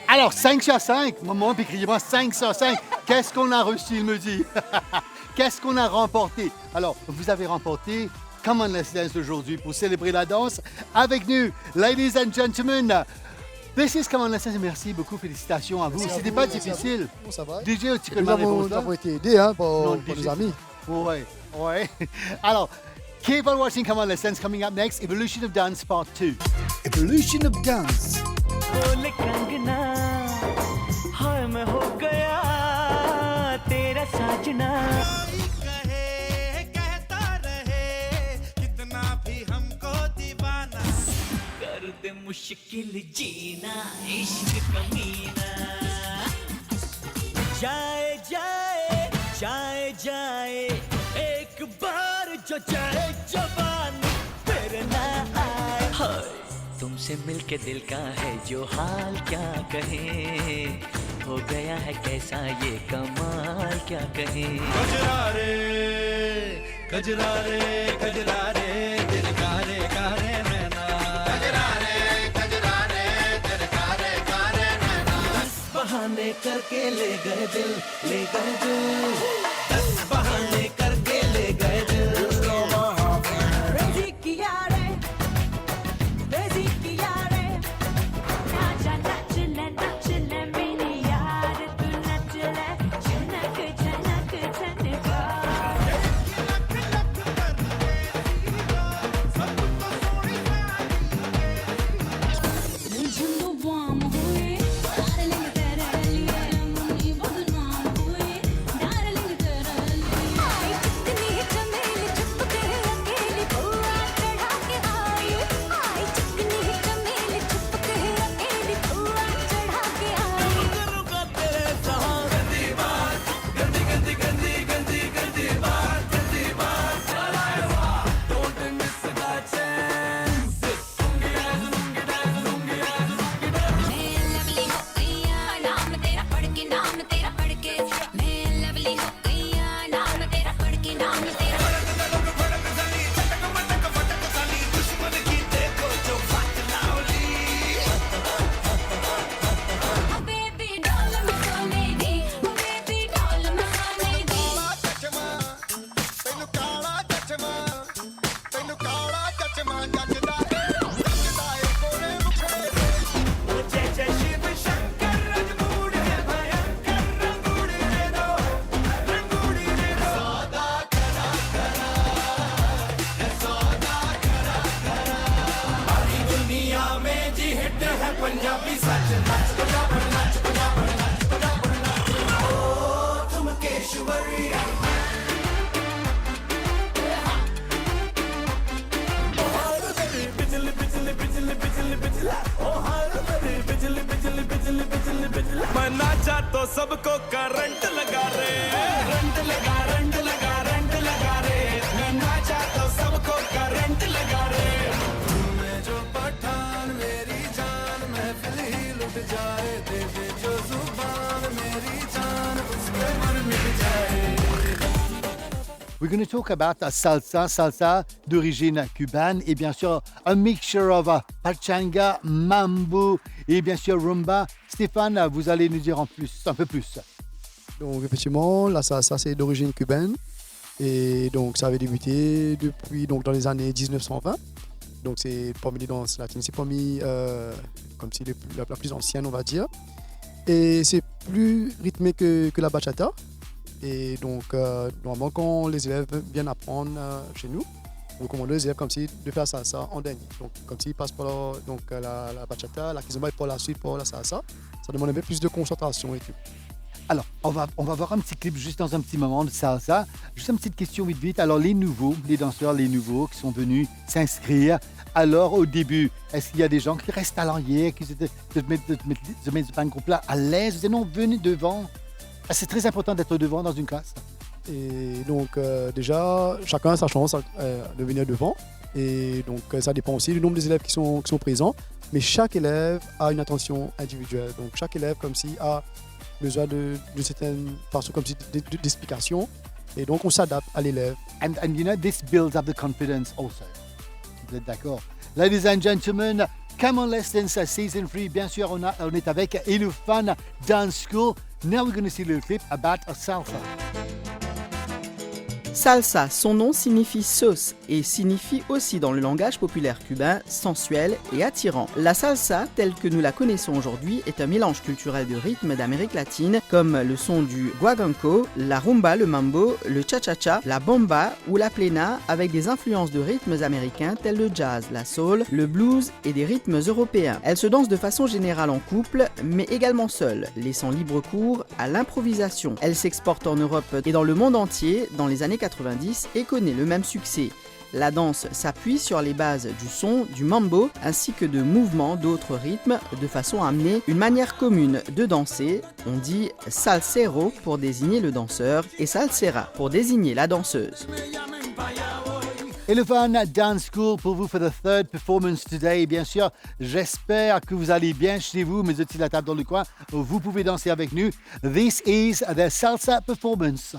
Alors, 5 sur 5. Maman, puis criez-moi 5 sur 5. Qu'est-ce qu'on a reçu, il me dit. Qu'est-ce qu'on a remporté? Alors, vous avez remporté Come on Let's Dance aujourd'hui pour célébrer la danse avec nous. Ladies and gentlemen, this is Come on Let's Dance. Merci beaucoup, félicitations à vous. C'était pas difficile. Bon, ça va. DJ, tu connais la réponse là? Nous avons été aidés par nos amis. Ouais. Alors, keep on watching Come on Let's Dance. Coming up next, Evolution of Dance Part 2. Evolution of Dance. बोले कंगना हाय मैं हो गया तेरा साजना कहे कहता रहे कितना भी हमको दीवाना कर दे मुश्किल जीना इश्क कमीना जाए जाए जाए जाए एक बार जो जाए जवान फिर ना आए हाय तुमसे मिलके दिल का है जो हाल क्या कहें हो गया है कैसा ये कमाल क्या कहें गजरा रे गजरा रे गजरा रे दिल कारे कारे नैना गजरा रे दिल कारे कारे नैना 10 बहाने करके ले गए दिल 10 बहाने करके ले गए दिल Darling, मैं नाचा तो सबको करंट लगा रे रंट लगा रंट लगा रंट लगा रे मैं नाचा तो सबको करंट लगा रे मैं जो पठान मेरी जान महफिल ही लुट जाए दे दे जो जुबान मेरी जान उस पे मन मिट जाए. We're going to talk about salsa d'origine cubaine et bien sûr un mixture of pachanga, mambo et bien sûr rumba. Stéphane, vous allez nous dire un peu plus. Donc effectivement, la salsa c'est d'origine cubaine et donc ça avait débuté depuis donc dans les années 1920. Donc c'est parmi les danses latines, c'est parmi comme si la plus ancienne on va dire. Et c'est plus rythmé que la bachata. Et donc, normalement, quand les élèves viennent apprendre chez nous, on recommande aux élèves comme si de faire salsa en dernier. Donc, comme s'ils passent par la bachata, la kizomba et par la suite par la salsa, ça demande un peu plus de concentration et tout. Alors, on va voir un petit clip juste dans un petit moment de salsa. Juste une petite question vite. Alors, les danseurs nouveaux qui sont venus s'inscrire. Alors, au début, est-ce qu'il y a des gens qui restent à l'arrière, qui se mettent pas complètement à l'aise? Vous non, venez devant. C'est très important d'être devant dans une classe. Et donc déjà, chacun a sa chance de venir devant. Et donc ça dépend aussi du nombre des élèves qui sont présents. Mais chaque élève a une attention individuelle. Donc chaque élève comme si a besoin d'une certaine façon comme si d'explication. Et donc on s'adapte à l'élève. And you know, this builds up the confidence also. Vous êtes d'accord? Ladies and gentlemen, Come On Let's Dance Season 3, bien sûr, on est avec Ilufan Dance School. Now we're going to see a little clip about a salsa. Salsa, son nom signifie sauce et signifie aussi dans le langage populaire cubain sensuel et attirant. La salsa, telle que nous la connaissons aujourd'hui, est un mélange culturel de rythmes d'Amérique latine comme le son du guaguancó, la rumba, le mambo, le cha-cha-cha, la bomba ou la plena avec des influences de rythmes américains tels le jazz, la soul, le blues et des rythmes européens. Elle se danse de façon générale en couple mais également seule, laissant libre cours à l'improvisation. Elle s'exporte en Europe et dans le monde entier dans les années 90 et connaît le même succès. La danse s'appuie sur les bases du son, du mambo, ainsi que de mouvements d'autres rythmes, de façon à amener une manière commune de danser. On dit salsero pour désigner le danseur et salsera pour désigner la danseuse. Ilufan Dance School pour vous for the third performance today. Bien sûr, j'espère que vous allez bien chez vous, mais aussi la table dans le coin. Vous pouvez danser avec nous. This is the salsa performance.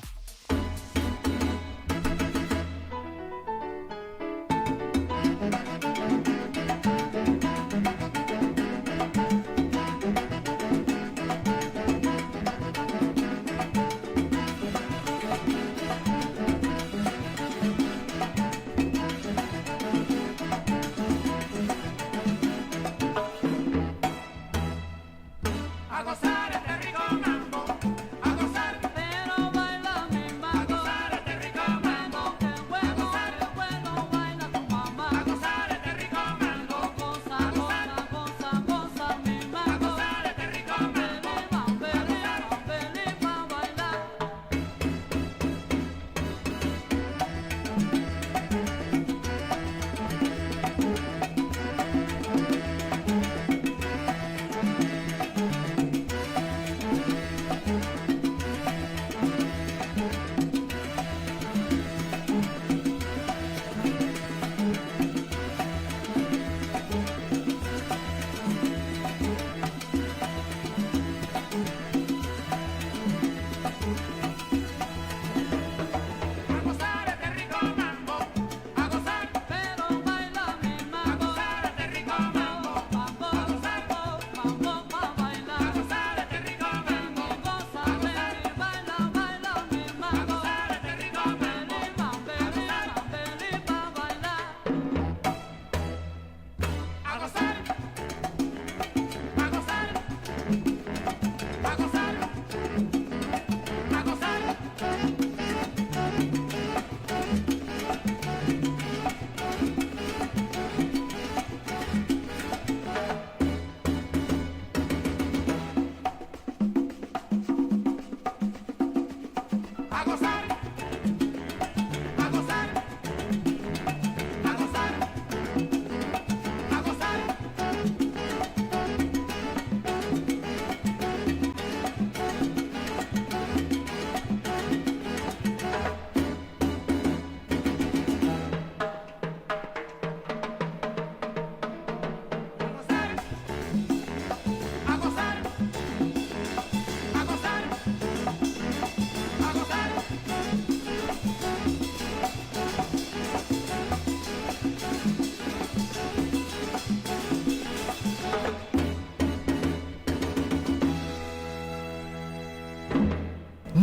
A gozar este rico mambo, a gozar, pero bailame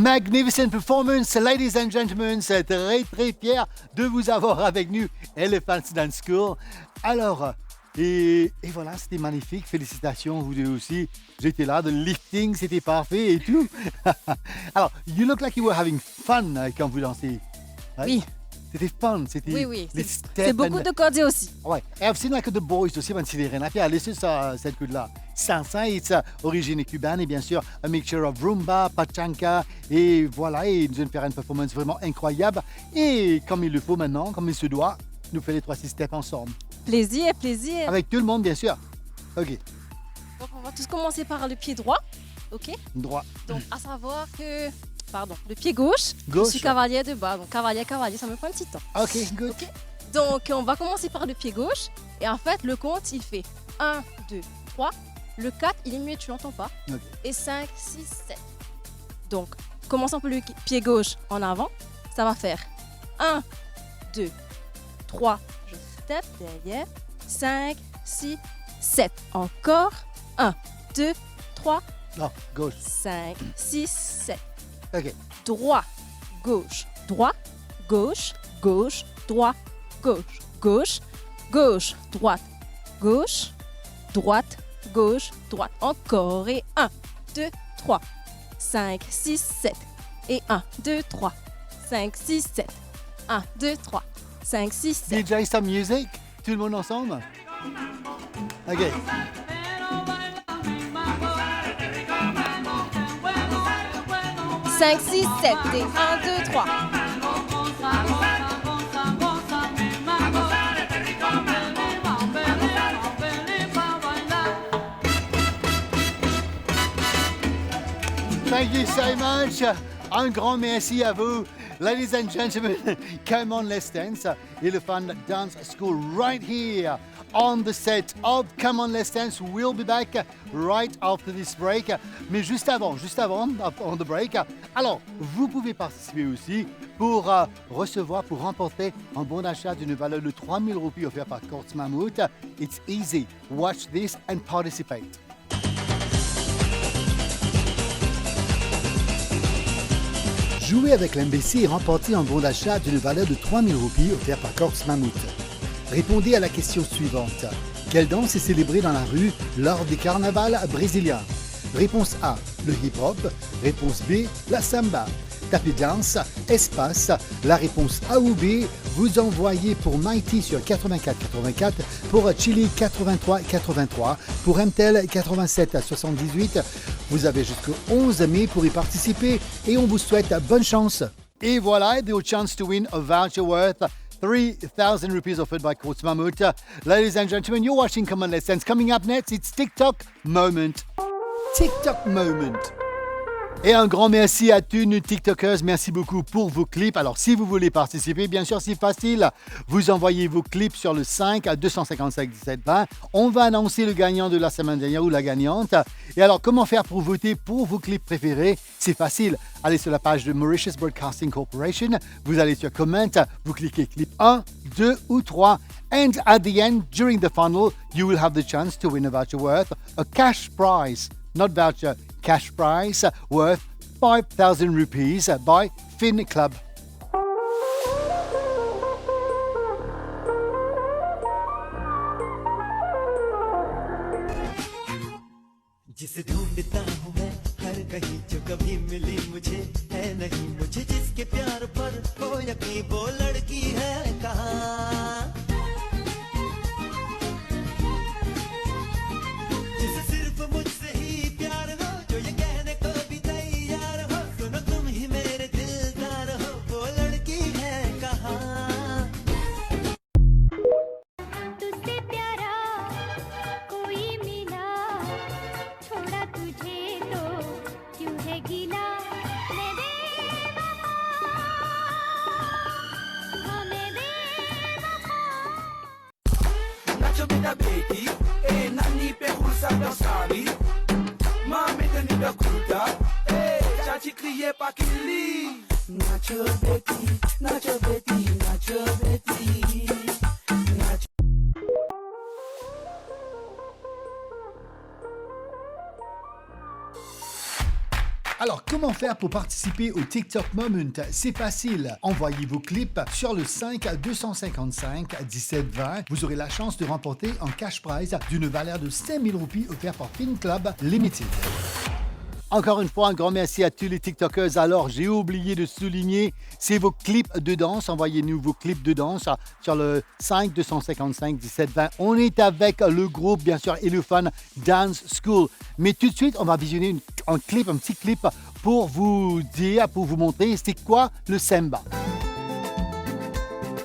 Magnificent performance, ladies and gentlemen. C'est très fier de vous avoir avec nous, Elephant Dance School. Alors, et voilà, c'était magnifique. Félicitations, vous deux aussi. J'étais là, le lifting, c'était parfait et tout. Alors, you look like you were having fun quand vous dansez. Right? Oui. C'était fun, c'était Oui. les C'est steps beaucoup and- de cordes aussi. Ouais. And I've seen like the boys aussi, when c'est rien à faire. Laissez ça, cette coude-là. Salsa, it's origine cubaine et bien sûr, a mixture of rumba, pachanka et voilà, et nous allons faire une performance vraiment incroyable. Et comme il le faut maintenant, comme il se doit, nous faisons les 3-6 steps ensemble. Plaisir. Avec tout le monde, bien sûr. Ok, Donc, on va tous commencer par le pied droit. OK? droit. Donc, à savoir que... Pardon, le pied gauche. Gauche. Je suis cavalier de bas. Donc, cavalier, ça me prend un petit temps. Ok, good. OK? Donc, on va commencer par le pied gauche. Et en fait, le compte, il fait 1, 2, 3. Le 4, il est mieux, tu l'entends pas. Ok. Et 5, 6, 7. Donc, commençons par le pied gauche en avant. Ça va faire 1, 2, 3. Je step derrière. 5, 6, 7. Encore. 1, 2, 3, Non, gauche. 5, 6, 7. Ok. Droit, gauche, droit, gauche, gauche, droit, gauche, gauche, gauche, droite, gauche, droite, gauche, droite. Encore et 1, 2, 3, 5, 6, 7. Et 1, 2, 3, 5, 6, 7. 1, 2, 3, 5, 6, 7. DJ some music. Tout le monde ensemble. Ok. 5, 6, 7. Et 1, 2, 3. Thank you so much. Un grand merci à vous. Ladies and gentlemen, come on, let's dance. Elephant Dance School right here on the set of Come on, let's dance. We'll be back right after this break. Mais juste avant, on the break. Alors, vous pouvez participer aussi pour pour remporter un bon d'achat d'une valeur de 3 000 roupies offert par Courts Mammoth. It's easy. Watch this and participate. Jouez avec l'MBC et remportez un bon d'achat d'une valeur de 3 000 roupies offert par Courts Mammoth. Répondez à la question suivante. Quelle danse est célébrée dans la rue lors des carnavals brésiliens? Réponse A, le hip-hop. Réponse B, la samba. Tapez danse, espace, la réponse A ou B. Vous envoyez pour Mighty sur 8484, pour Chili 8383, pour MTEL 8778. Vous avez jusqu'au 11 mai pour y participer et on vous souhaite bonne chance. Et voilà, your chance to win a voucher worth 3,000 rupees offered by Courts Mammoth. Ladies and gentlemen, you're watching Come on, Let's Dance. Coming up next, it's TikTok Moment. TikTok Moment. Et un grand merci à tous nos TikTokers. Merci beaucoup pour vos clips. Alors, si vous voulez participer, bien sûr, c'est facile. Vous envoyez vos clips sur le 5 à 255 17 20. On va annoncer le gagnant de la semaine dernière ou la gagnante. Et alors, comment faire pour voter pour vos clips préférés? C'est facile. Allez sur la page de Mauritius Broadcasting Corporation. Vous allez sur Comment. Vous cliquez clip 1, 2 ou 3. And at the end, during the funnel, you will have the chance to win a voucher worth a cash prize. Not voucher, cash prize worth 5,000 rupees by Fin Club. जिसे ढूंढता हूँ मैं हर कहीं जो कभी मिली मुझे है नहीं मुझे जिसके प्यार पर हो यकीन वो लड़की है कहाँ जिसे सिर्फ मुझसे ही प्यार हो जो ये कहने को भी तैयार हो सुनो तुम ही मेरे दिलदार हो वो लड़की है कहाँ तुझसे प्यारा कोई मिला छोड़ा तुझे तो क्यों है गीला मैं बेवफा हाँ मैं बेवफा Nacho bida beti, nani pe hulsa dançari. Mami teni da kruta, chachi kriye pa kili. Nacho beti, nacho beti, nacho beti. Nacho. Alors, comment faire pour participer au TikTok Moment? C'est facile. Envoyez vos clips sur le 5 255 17 20. Vous aurez la chance de remporter un cash prize d'une valeur de 5000 roupies offert par Fin Club Limited. Encore une fois, un grand merci à tous les TikTokers. Alors, j'ai oublié de souligner, c'est vos clips de danse. Envoyez-nous vos clips de danse sur le 5 255 17 20. On est avec le groupe, bien sûr, Elephant Dance School. Mais tout de suite, on va visionner un petit clip pour vous dire, pour vous montrer c'est quoi le samba.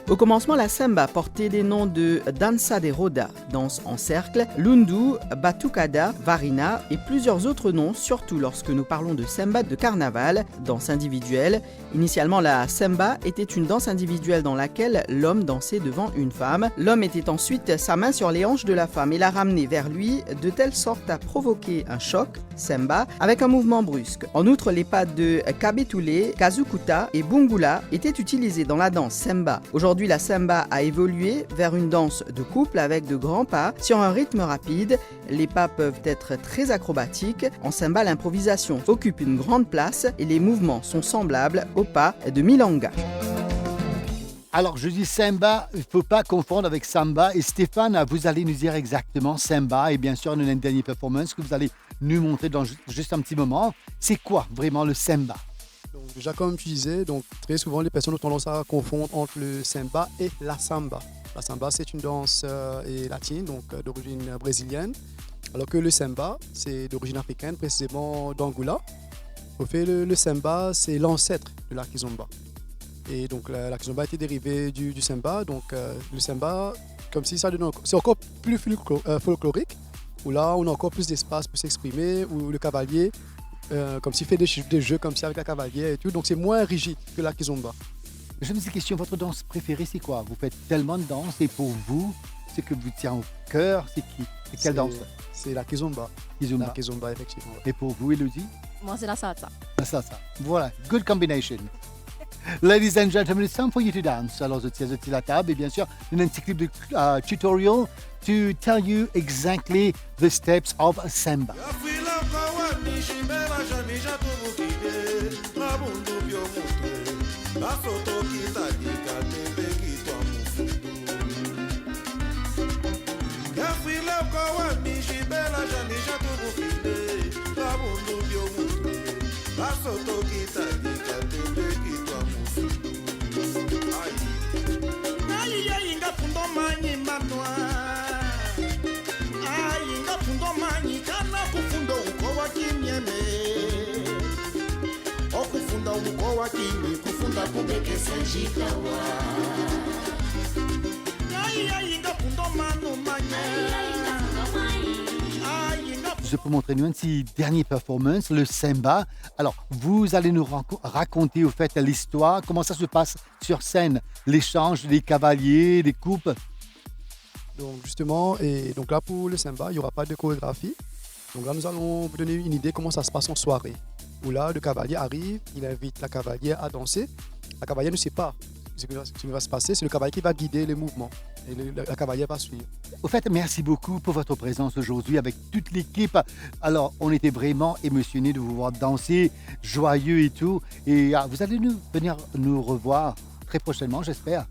Au commencement, la samba portait des noms de danza de roda, danse en cercle, lundu, batucada, varina et plusieurs autres noms, surtout lorsque nous parlons de samba de carnaval, danse individuelle. Initialement, la samba était une danse individuelle dans laquelle l'homme dansait devant une femme. L'homme mettait ensuite sa main sur les hanches de la femme et la ramenait vers lui de telle sorte à provoquer un choc, samba, avec un mouvement brusque. En outre, les pas de kabetule, kazukuta et bungula étaient utilisés dans la danse samba. Aujourd'hui, la samba a évolué vers une danse de couple avec de grands pas sur un rythme rapide. Les pas peuvent être très acrobatiques. En samba, l'improvisation occupe une grande place et les mouvements sont semblables aux pas de milonga. Alors, je dis samba, il ne faut pas confondre avec samba. Et Stéphane, vous allez nous dire exactement samba. Et bien sûr, une dernière performance que vous allez nous montrer dans juste un petit moment. C'est quoi vraiment le samba? Donc, déjà, comme tu disais, donc, très souvent, les personnes ont tendance à confondre entre le samba et la samba. La samba, c'est une danse latine, donc d'origine brésilienne, alors que le samba, c'est d'origine africaine, précisément d'Angola. Au fait, le samba, c'est l'ancêtre de la kizomba. Et donc, la kizomba a été dérivée du samba. Donc, le samba, comme si ça donne c'est encore plus folklorique, où là, on a encore plus d'espace pour s'exprimer, où le cavalier comme s'il fait des jeux comme ça avec la cavalière et tout. Donc c'est moins rigide que la kizomba. Je me dis question, votre danse préférée, c'est quoi? Vous faites tellement de danse et pour vous, ce que vous tient au cœur, c'est qui? C'est quelle danse? C'est la kizomba. Kizomba. La kizomba, effectivement. Et pour vous, Elodie? Moi, c'est la salsa. La salsa. Voilà, good combination. Ladies and gentlemen, it's time for you to dance. Alors, je tiens la table et bien sûr, un petit clip de tutorial to tell you exactly the steps of samba. Je peux montrer une petite dernière performance, le samba. Alors, vous allez nous raconter au fait l'histoire, comment ça se passe sur scène, l'échange des cavaliers, des coupes. Donc justement, et donc là pour le samba, il n'y aura pas de chorégraphie. Donc là, nous allons vous donner une idée comment ça se passe en soirée. Où là, le cavalier arrive, il invite la cavalière à danser. La cavalière ne sait pas ce qui va se passer, c'est le cavalier qui va guider les mouvements. Et la cavalière va suivre. Au fait, merci beaucoup pour votre présence aujourd'hui avec toute l'équipe. Alors, on était vraiment émotionnés de vous voir danser, joyeux et tout. Et vous allez venir nous revoir très prochainement, j'espère.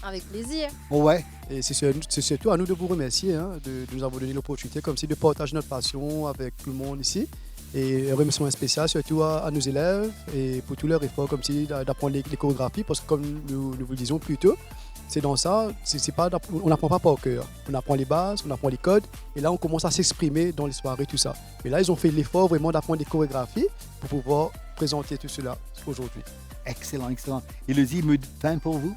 Avec plaisir. Ouais. Et c'est surtout à nous de vous remercier de nous avoir donné l'opportunité comme si de partager notre passion avec tout le monde ici. Et un remerciement spécial surtout à nos élèves et pour tous leurs efforts comme si d'apprendre les chorégraphies parce que comme nous vous le disions plus tôt, c'est dans ça, on n'apprend pas par cœur. On apprend les bases, on apprend les codes et là on commence à s'exprimer dans les soirées, tout ça. Et là ils ont fait l'effort vraiment d'apprendre des chorégraphies pour pouvoir présenter tout cela aujourd'hui. Excellent, excellent. Et le mot de fin pour vous?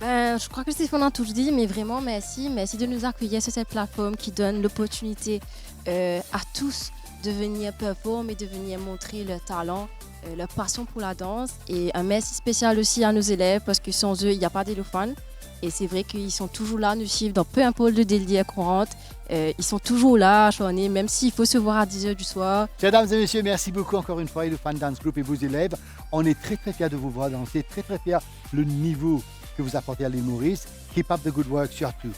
Je crois que c'est ce qu'on a tous dit, mais vraiment merci. Merci de nous accueillir sur cette plateforme qui donne l'opportunité à tous de venir performer, de venir montrer leur talent, leur passion pour la danse. Et un merci spécial aussi à nos élèves parce que sans eux, il n'y a pas d'éléphant. Et c'est vrai qu'ils sont toujours là, nous suivent dans peu importe le délire qu'on rentre. Ils sont toujours là, acharnés, même s'il faut se voir à 10h du soir. Mesdames et messieurs, merci beaucoup encore une fois, Elephant Dance Group et vos élèves. On est très très fiers de vous voir danser, très très fiers le niveau que vous apportez à l'humoriste. Keep up the good work surtout.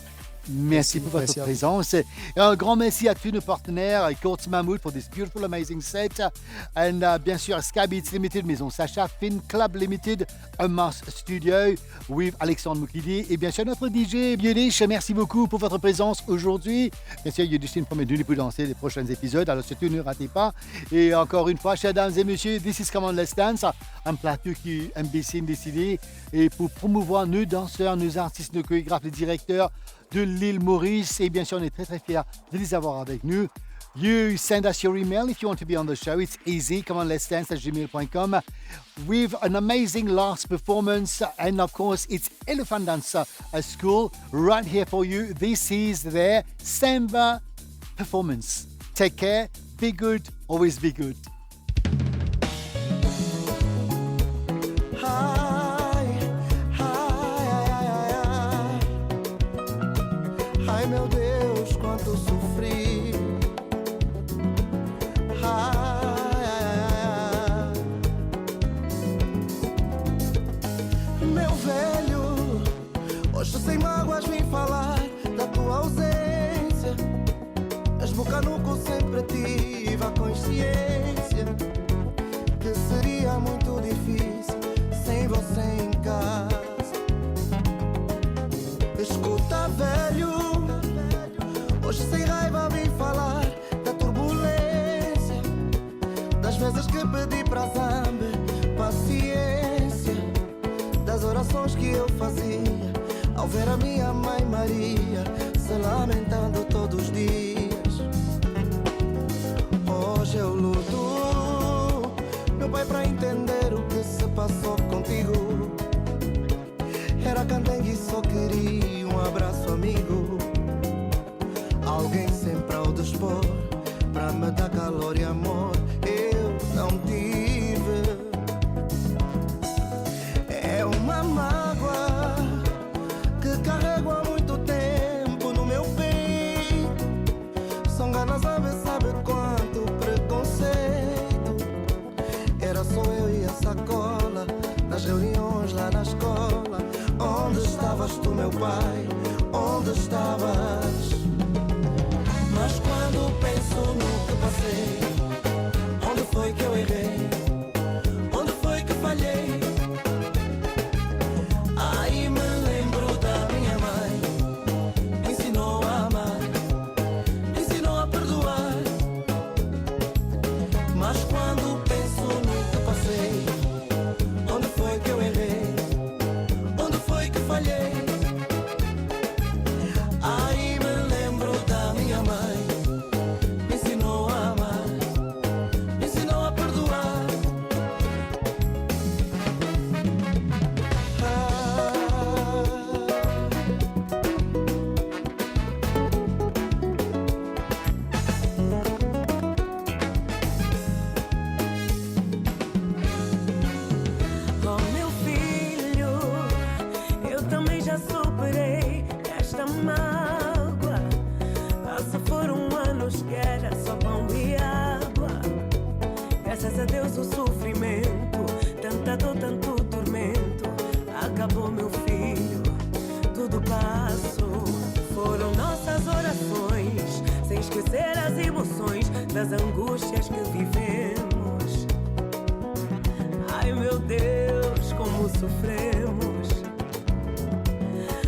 Merci pour votre présence. Et un grand merci à tous nos partenaires, Courts Mahmoud for this beautiful, amazing set. Et bien sûr, Sky Beats Limited, Maison Sacha, Fin Club Limited, Amos Studio, with Alexandre Moukidi. Et bien sûr, notre DJ Bionish, merci beaucoup pour votre présence aujourd'hui. Bien sûr, Yudishin promet de nous danser les prochains épisodes, alors surtout ne ratez pas. Et encore une fois, chers dames et messieurs, this is Come On Let's Dance, un plateau qui MBC a décidé et pour promouvoir nos danseurs, nos artistes, nos chorégraphes, les directeurs de l'île Maurice. Et bien sûr, on est très très fiers de les avoir avec nous. You send us your email if you want to be on the show. It's easy. Come on, let's dance@gmail.com with an amazing last performance. And of course, it's Elephant Dance School right here for you. This is their Samba performance. Take care. Be good. Always be good. Ai meu Deus, quanto sofri. Ai, ai, ai. Meu velho, hoje sem mágoas vim falar da tua ausência. Mas Bocanuco sempre tive a consciência que seria muito difícil sem você em casa. Escuta, velho, hoje sem raiva vim falar da turbulência, das vezes que pedi pra Zambe paciência, das orações que eu fazia ao ver a minha mãe Maria se lamentando todos os dias. Hoje eu luto, meu pai, pra entender o que se passou contigo. Era candengue e só queria um abraço amigo. Alguém sempre ao dispor pra me dar calor e amor. Eu não tive. É uma mágoa que carrego há muito tempo no meu peito. São ganas, sabe quanto preconceito. Era só eu e a sacola nas reuniões lá na escola. Onde estavas tu, meu pai? Onde estavas? Mas quando penso no que passei, onde foi que eu errei? Onde foi que falhei? Aí me lembro da minha mãe, ensinou a amar, ensinou a perdoar. Mas quando penso no que passei, onde foi que eu errei? Onde foi que falhei? Aí me lembro da minha mãe, me ensinou a amar, me ensinou a perdoar. Oh meu filho, eu também já superei esta mágoa. Se foram anos que era só pão e água. Graças a Deus o sofrimento, tanta dor, tanto tormento, acabou, meu filho, tudo passou. Foram nossas orações, sem esquecer as emoções das angústias que vivemos. Ai meu Deus, como sofremos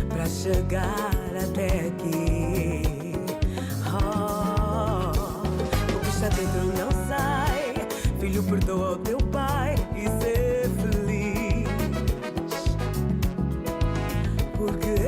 pra chegar até aqui. O que está dentro não sai. Filho, perdoa o teu pai e ser feliz, porque